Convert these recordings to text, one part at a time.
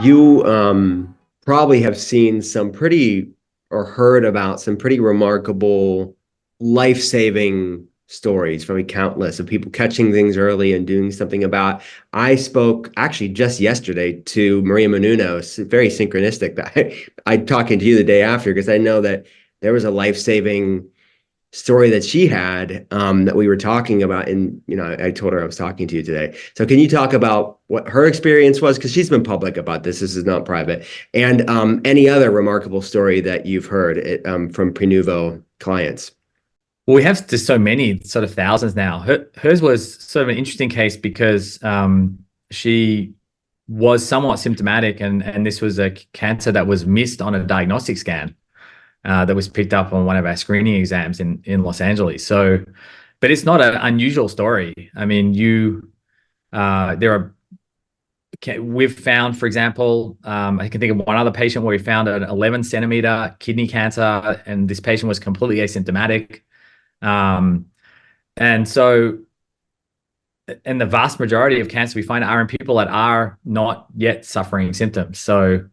you probably have seen some pretty or heard about some pretty remarkable life-saving stories from countless of people catching things early and doing something about. I spoke actually just yesterday to Maria Menounos, very synchronistic that I'm talking to you the day after, because I know that there was a life-saving story that she had that we were talking about. And, I told her I was talking to you today. So can you talk about what her experience was? Because she's been public about this. This is not private. And any other remarkable story that you've heard from Prenuvo clients? Well, we have just so many, sort of thousands now. Hers was sort of an interesting case because she was somewhat symptomatic, and this was a cancer that was missed on a diagnostic scan that was picked up on one of our screening exams in Los Angeles. So, but it's not an unusual story. I mean, we've found, for example, I can think of one other patient where we found an 11 centimeter kidney cancer, and this patient was completely asymptomatic. And the vast majority of cancer we find are in people that are not yet suffering symptoms. So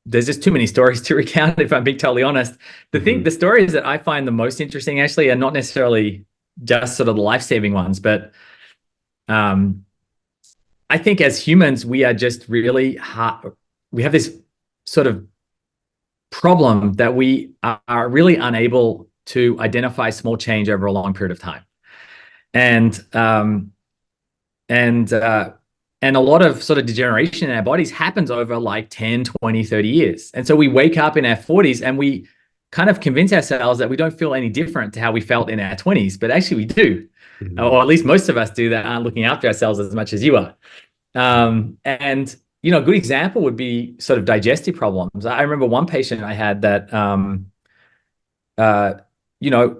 there's just too many stories to recount, if I'm being totally honest. The stories that I find the most interesting actually are not necessarily just sort of the life-saving ones, but I think as humans, we are just really hard. We have this sort of problem that we are really unable to identify small change over a long period of time. And a lot of sort of degeneration in our bodies happens over like 10, 20, 30 years. And so we wake up in our 40s and we kind of convince ourselves that we don't feel any different to how we felt in our 20s, but actually we do. Or at least most of us do, that aren't looking after ourselves as much as you are. And a good example would be sort of digestive problems. I remember one patient I had that,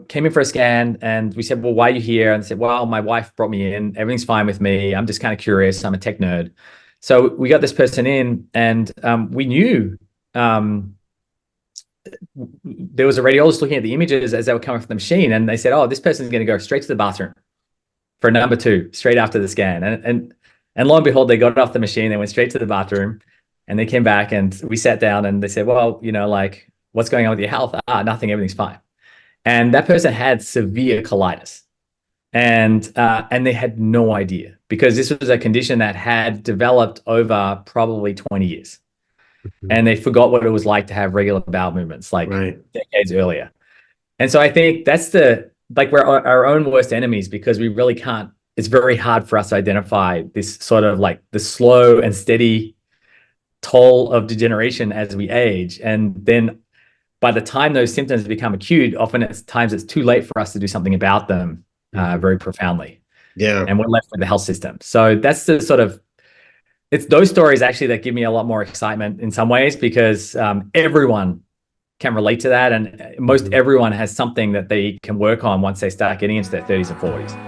came in for a scan, and we said, well, why are you here? And they said, well, my wife brought me in. Everything's fine with me. I'm just kind of curious. I'm a tech nerd. So we got this person in, and we knew there was a radiologist looking at the images as they were coming from the machine. And they said, oh, this person's going to go straight to the bathroom for number 2, straight after the scan. And lo and behold, they got off the machine. They went straight to the bathroom, and they came back, and we sat down, and they said, well, what's going on with your health? Nothing, everything's fine. And that person had severe colitis, and they had no idea, because this was a condition that had developed over probably 20 years. And they forgot what it was like to have regular bowel movements decades earlier. And so I think that's we're our own worst enemies, because we really can't. It's very hard for us to identify this sort of like the slow and steady toll of degeneration as we age. And then by the time those symptoms become acute, often it's too late for us to do something about them very profoundly. Yeah. And we're left with the health system. So that's the sort of, it's those stories actually that give me a lot more excitement in some ways, because everyone can relate to that. And most everyone has something that they can work on once they start getting into their 30s and 40s.